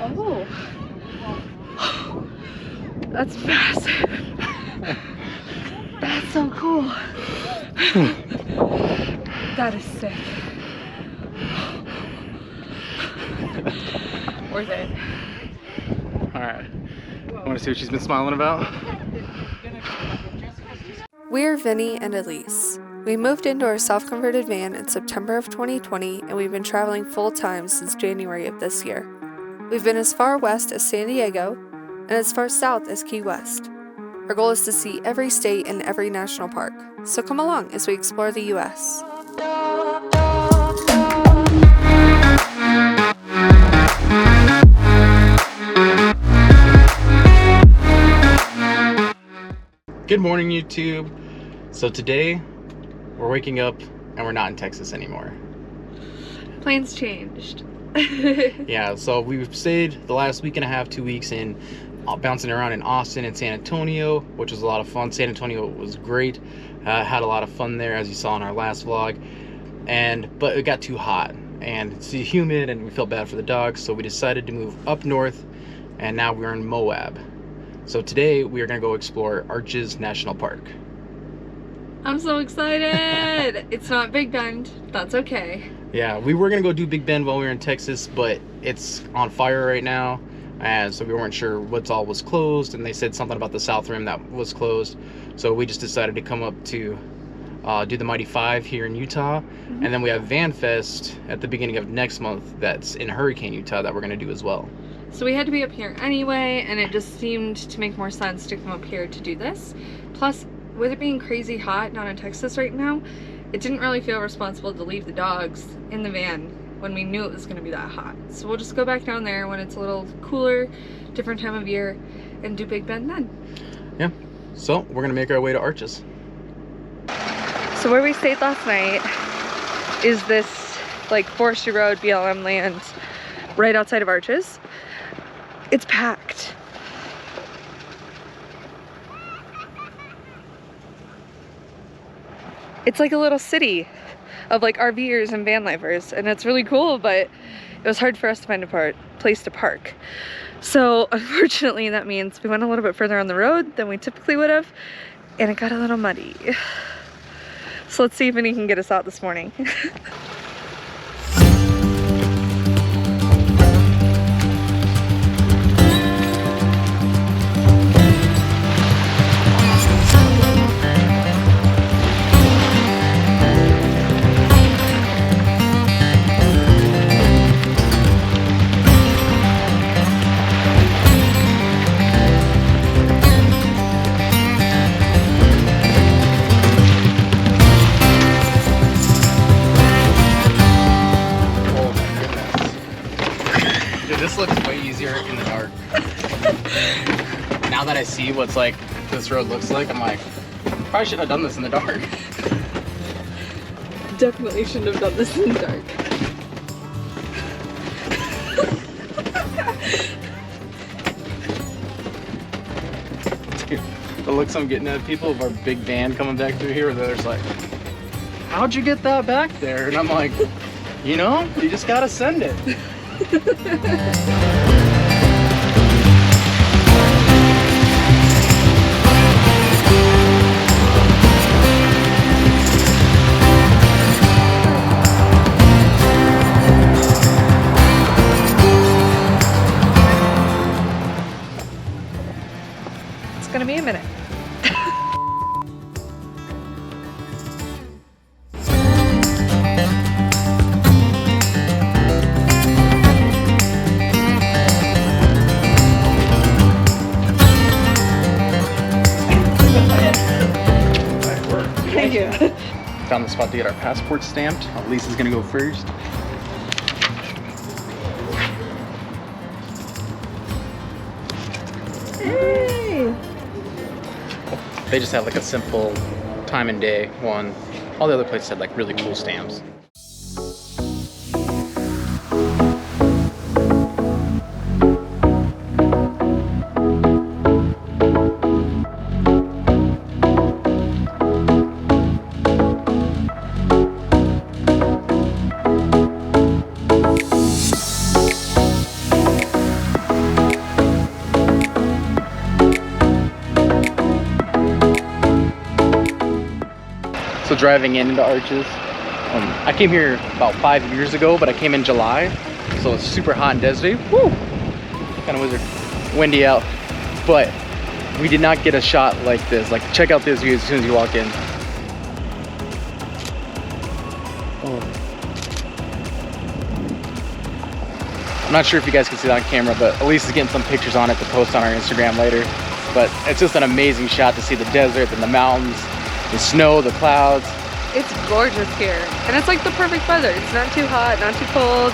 Oh. That's massive. That's so cool. That is sick. Worth it. Alright. I want to see what she's been smiling about. We're Vinny and Elise. We moved into our self-converted van in September of 2020, and we've been traveling full-time since January of this year. We've been as far west as San Diego and as far south as Key West. Our goal is to see every state and every national park, so come along as we explore the U.S. Good morning, YouTube. So today, we're waking up and we're not in Texas anymore. Plans changed. Yeah, so we've stayed the last week and a half, 2 weeks in bouncing around in Austin and San Antonio, which was a lot of fun. San Antonio was great. Had a lot of fun there, as you saw in our last vlog. But it got too hot and it's humid and we felt bad for the dogs, so we decided to move up north, and now we're in Moab. So today we are going to go explore Arches National Park. I'm so excited. It's not Big Bend. That's okay. Yeah, we were going to go do Big Bend while we were in Texas, but it's on fire right now. And so we weren't sure what all was closed, and they said something about the South Rim that was closed. So we just decided to come up to do the Mighty 5 here in Utah. And then we have Van Fest at the beginning of next month that's in Hurricane, Utah, that we're going to do as well. So we had to be up here anyway, and it just seemed to make more sense to come up here to do this. Plus, with it being crazy hot down in Texas right now, it didn't really feel responsible to leave the dogs in the van when we knew it was going to be that hot. So we'll just go back down there when it's a little cooler, different time of year, and do Big Bend then. Yeah, so we're going to make our way to Arches. So where we stayed last night is this like forestry road, BLM land right outside of Arches. It's packed. It's like a little city of like RVers and van lifers, and it's really cool, but it was hard for us to find a place to park. So unfortunately that means we went a little bit further on the road than we typically would have, and it got a little muddy. So let's see if any can get us out this morning. This looks way easier in the dark. Now that I see what's like this road looks like, I'm like, probably should have done this in the dark. Definitely shouldn't have done this in the dark. Dude, the looks I'm getting at people of our big van coming back through here, they're just like, how'd you get that back there? And I'm like, you know, you just gotta send it. It's gonna be a minute. Thank you. Found the spot to get our passport stamped. Lisa's gonna go first. Hey. They just have like a simple time and day one. All the other places had like really cool stamps. driving into Arches. I came here about 5 years ago, but I came in July, so it's super hot and deserty. Woo! Kind of windy out, but we did not get a shot like this. Like, check out this view as soon as you walk in. Oh. I'm not sure if you guys can see that on camera, but Elise is getting some pictures on it to post on our Instagram later. But it's just an amazing shot to see the desert and the mountains, the snow, the clouds. It's gorgeous here, and it's like the perfect weather. It's not too hot, not too cold.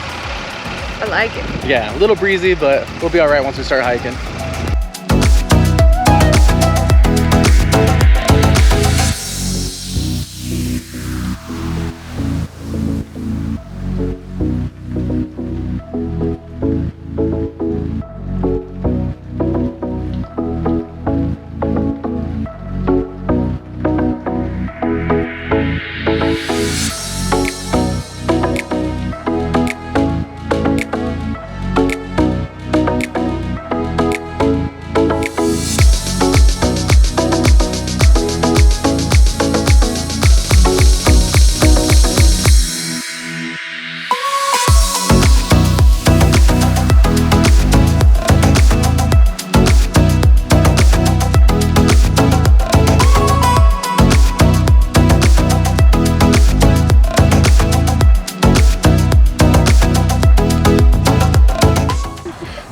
I like it. Yeah, a little breezy, but we'll be all right once we start hiking.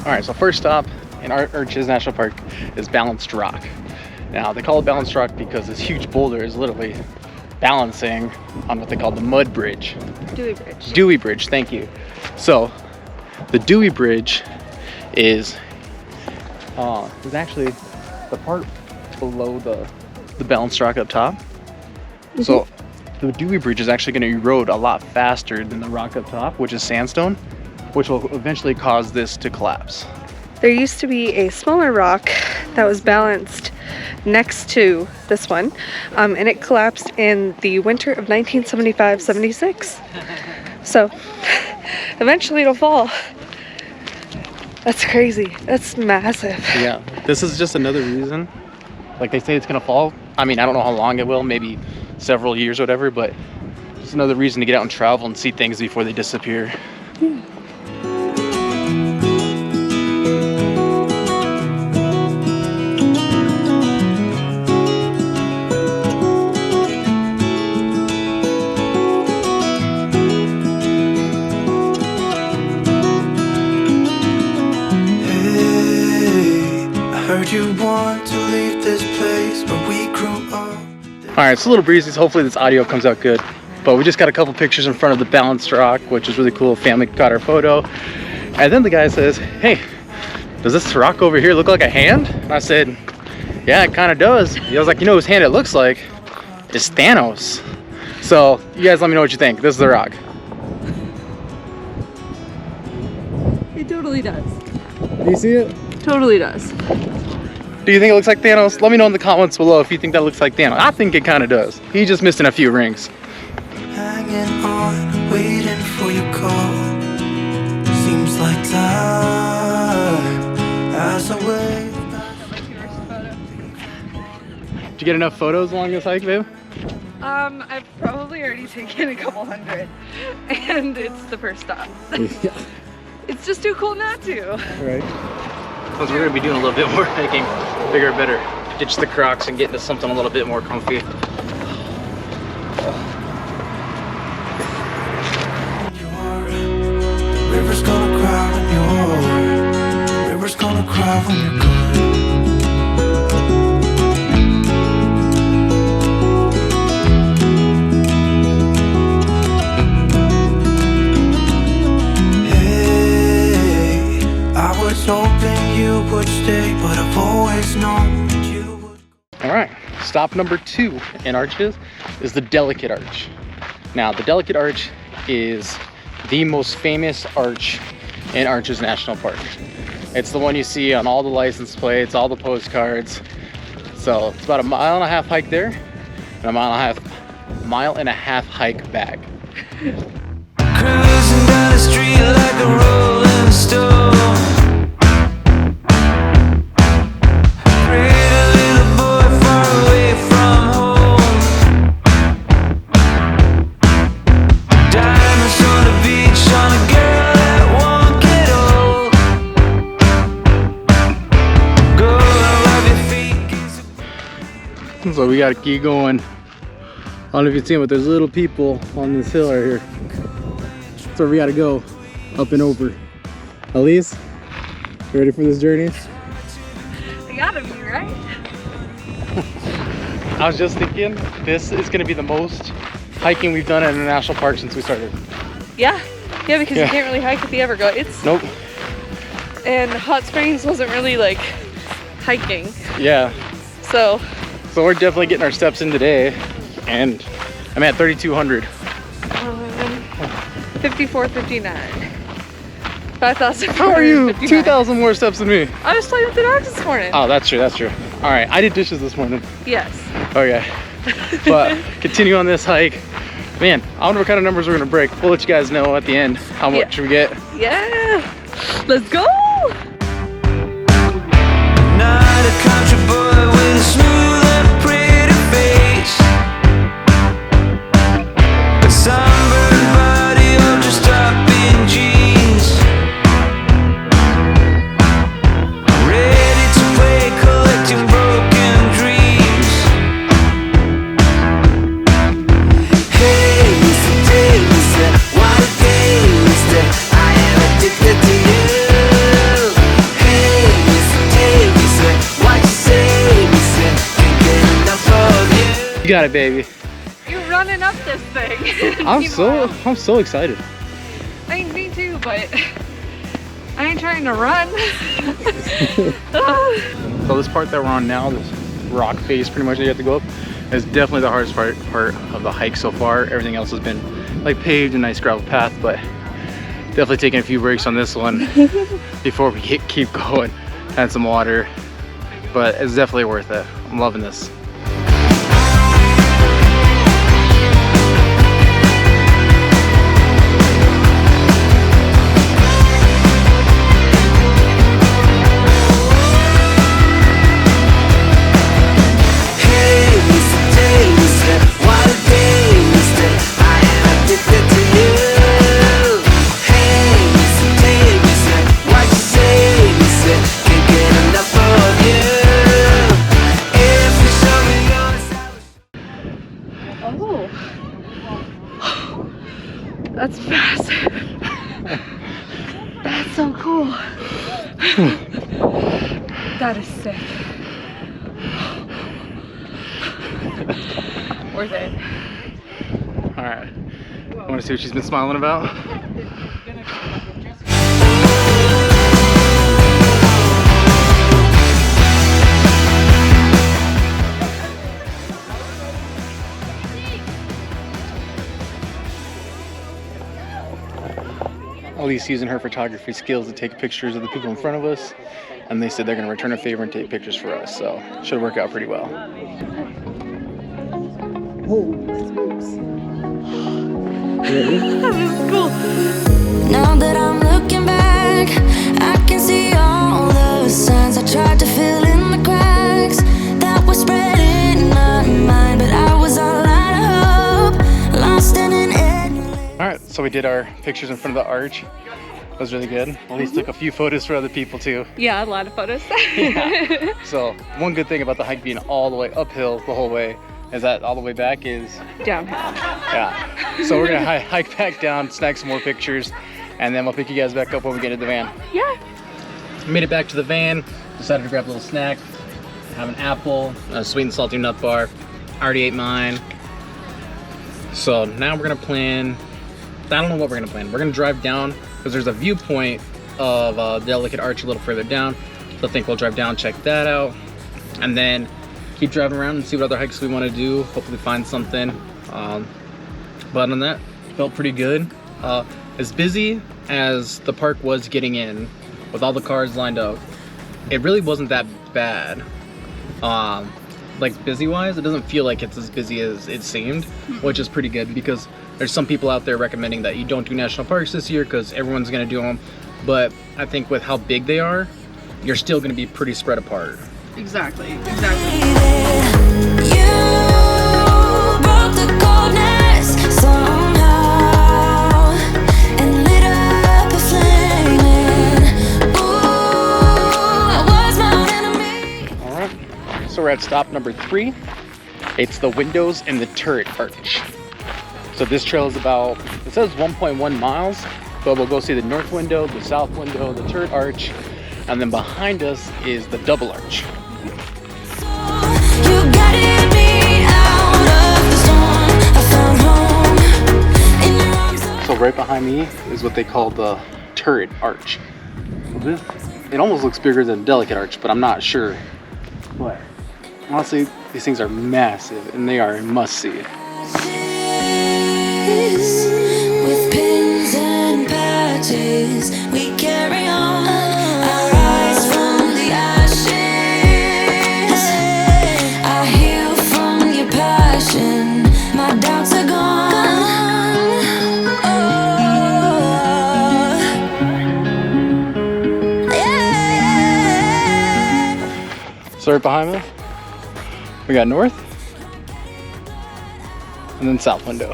Alright, so first stop in Arches National Park is Balanced Rock. Now, they call it Balanced Rock because this huge boulder is literally balancing on what they call the mud bridge. Dewey Bridge. Dewey Bridge, thank you. So, the Dewey Bridge is actually the part below the Balanced Rock up top. Mm-hmm. So, the Dewey Bridge is actually going to erode a lot faster than the rock up top, which is sandstone, which will eventually cause this to collapse. There used to be a smaller rock that was balanced next to this one, and it collapsed in the winter of 1975-76. So eventually it'll fall. That's crazy. That's massive. Yeah, this is just another reason. Like, they say it's gonna fall. I mean, I don't know how long it will, maybe several years or whatever, but it's another reason to get out and travel and see things before they disappear. Yeah. You want to leave this place where we grew up. Alright, it's a little breezy, so hopefully this audio comes out good. But we just got a couple pictures in front of the Balanced Rock, which is really cool. Family got our photo. And then the guy says, hey, does this rock over here look like a hand? And I said, yeah, it kind of does. He was like, you know whose hand it looks like? It's Thanos. So, you guys let me know what you think. This is the rock. It totally does. Do you see it? Totally does. Do you think it looks like Thanos? Let me know in the comments below if you think that looks like Thanos. I think it kind of does. He's just missing a few rings. Hanging on, waiting for your call. Seems like time as I wait. Did you get enough photos along this hike, babe? I've probably already taken a couple hundred, and it's the first stop. Yeah. It's just too cool not to. Right. Because we're gonna be doing a little bit more hiking, bigger, better. Ditch the Crocs and get into something a little bit more comfy. River's gonna cry when you're. River's gonna cry when you're gone. Hoping you would stay, but I've always known that you would. Alright, stop number 2 in Arches is the Delicate Arch. Now, the Delicate Arch is the most famous arch in Arches National Park. It's the one you see on all the license plates, all the postcards. So it's about a 1.5 mile hike there and a 1.5 mile hike back. Cruising down the street like a rolling stone. Pretty little boy far away from home. So we gotta keep going. I don't know if you can see them, but there's little people on this hill right here. So we gotta go up and over. Elise, you ready for this journey? I gotta be, right? I was just thinking, this is gonna be the most hiking we've done at a national park since we started. Yeah, because you can't really hike at the Everglades. Nope. And Hot Springs wasn't really like hiking. Yeah. So we're definitely getting our steps in today, and I'm at 3,200. 54:59. 5,000. How are you? 2,000 more steps than me. I was playing with the dogs this morning. Oh, that's true, that's true. All right, I did dishes this morning. Yes. Okay, but continue on this hike. Man, I wonder what kind of numbers we're gonna break. We'll let you guys know at the end how much we get. Yeah. Let's go. Not a country boy with a smooth and pretty face, a sunburned body or just up in jeans, ready to play collecting broken dreams. Hey, Mr. Davis, what a day, mister, I am addicted to you. Hey, Mr. Davis, what you say, mister, can't get enough of you. You got it, baby. You're running up this thing. I'm so excited. I mean, me too, but I ain't trying to run. So this part that we're on now, this rock face pretty much that you have to go up, is definitely the hardest part of the hike so far. Everything else has been like paved and nice gravel path, but definitely taking a few breaks on this one before we keep going. And some water, but it's definitely worth it. I'm loving this. Hey, Mr. Davis, what a day, mister, I am addicted to you. Hey, Mr. Davis, what you say, mister, can't get enough of you. If you show me your Oh. That's massive. That's so cool. That is sick. Worth it. All right, I want to see what she's been smiling about. Elise using her photography skills to take pictures of the people in front of us, and they said they're going to return a favor and take pictures for us, so should work out pretty well. That is cool. Now that I'm looking back, I can see all the signs I tried to fill in the cracks that were spread in my mind, but I was all out of hope, lost in an endless. All right, so we did our pictures in front of the arch. That was really good. Elise took a few photos for other people too. Yeah, a lot of photos. Yeah. So one good thing about the hike being all the way uphill the whole way is that all the way back is Downhill. yeah. So we're gonna hike back down, snag some more pictures, and then we'll pick you guys back up when we get to the van. Yeah. Made it back to the van, decided to grab a little snack, have an apple, a sweet and salty nut bar. I already ate mine. So now we're gonna plan, I don't know what we're gonna plan. We're gonna drive down because there's a viewpoint of Delicate Arch a little further down. So I think we'll drive down, check that out, and then keep driving around and see what other hikes we want to do. Hopefully find something. But other than that, felt pretty good. As busy as the park was getting in, with all the cars lined up, it really wasn't that bad. Like busy wise, it doesn't feel like it's as busy as it seemed, which is pretty good because there's some people out there recommending that you don't do national parks this year because everyone's gonna do them. But I think with how big they are, you're still gonna be pretty spread apart. Exactly. You broke the coldness somehow and lit up a flame. Ooh, I was my own enemy. All right, so we're at stop number 3. It's the windows and the turret arch. So this trail is about, it says 1.1 miles, but we'll go see the north window, the south window, the turret arch, and then behind us is the double arch. You guided me out of the storm. I found home in your arms. So right behind me is what they call the turret arch. This, it almost looks bigger than a delicate arch, but I'm not sure. But honestly, these things are massive and they are a must-see. With pins and patches, we carry on. I rise from the ashes. I heal from your passion. My doubts are gone. Oh, yeah. So right behind me, we got north and then south window.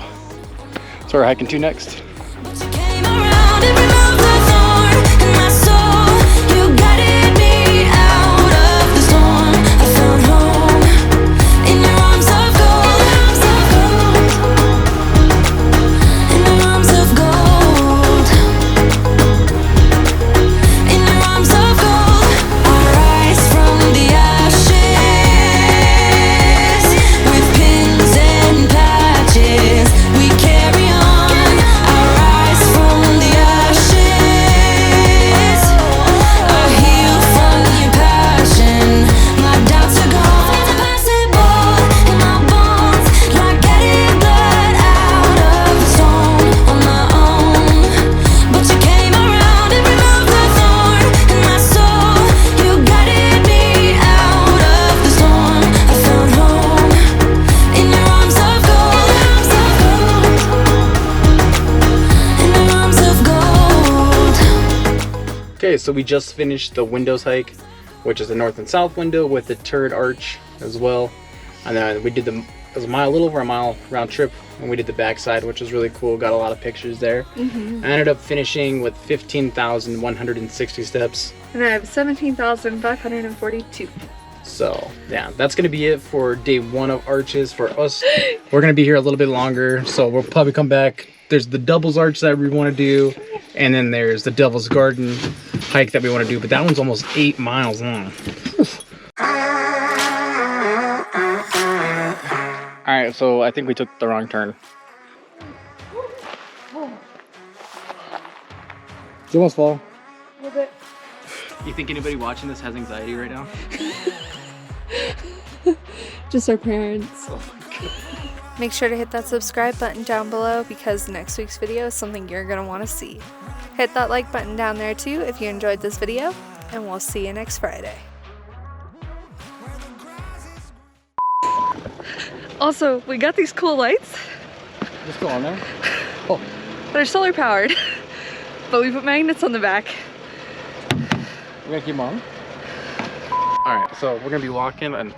So we're hiking to next. But you came around and removed the thorn in my soul. You guided me out of the storm. I found home in your arms of gold. In your arms of gold. In your arms of gold. I rise from the ashes. With pins and patches, we carry on. I rise from the ashes. I heal from your passion. My doubts are gone. It's impossible in my bones, like getting blood out of the stone on my own. But you came around and removed the thorn in my soul. You guided me out of the storm. I found home in your arms of gold. In your arms of gold. Okay, so we just finished the windows hike, which is the north and south window with the turret arch as well. And then we did it was a little over a mile round trip, and we did the backside, which was really cool. Got a lot of pictures there. I ended up finishing with 15,160 steps. And I have 17,542. So yeah, that's gonna be it for day one of arches for us. We're gonna be here a little bit longer, so we'll probably come back. There's the doubles arch that we want to do, and then there's the Devil's Garden hike that we want to do, but that one's almost 8 miles long. All right, so I think we took the wrong turn. Did you almost fall? A little bit. You think anybody watching this has anxiety right now? Just our parents. Make sure to hit that subscribe button down below because next week's video is something you're going to want to see. Hit that like button down there too if you enjoyed this video, and we'll see you next Friday. Also, we got these cool lights. Just go on there. Oh, They're solar powered, but we put magnets on the back. we're gonna keep them on. All right, so we're gonna be walking, and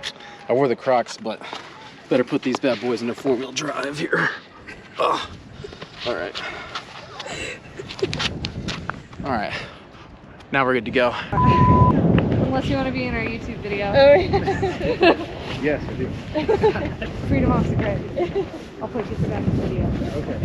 I wore the Crocs, but better put these bad boys into 4-wheel drive here. Oh. All right. All right. Now we're good to go. Unless you want to be in our YouTube video. Yes, I do. Freedom off the grid. I'll put you to that video. Okay.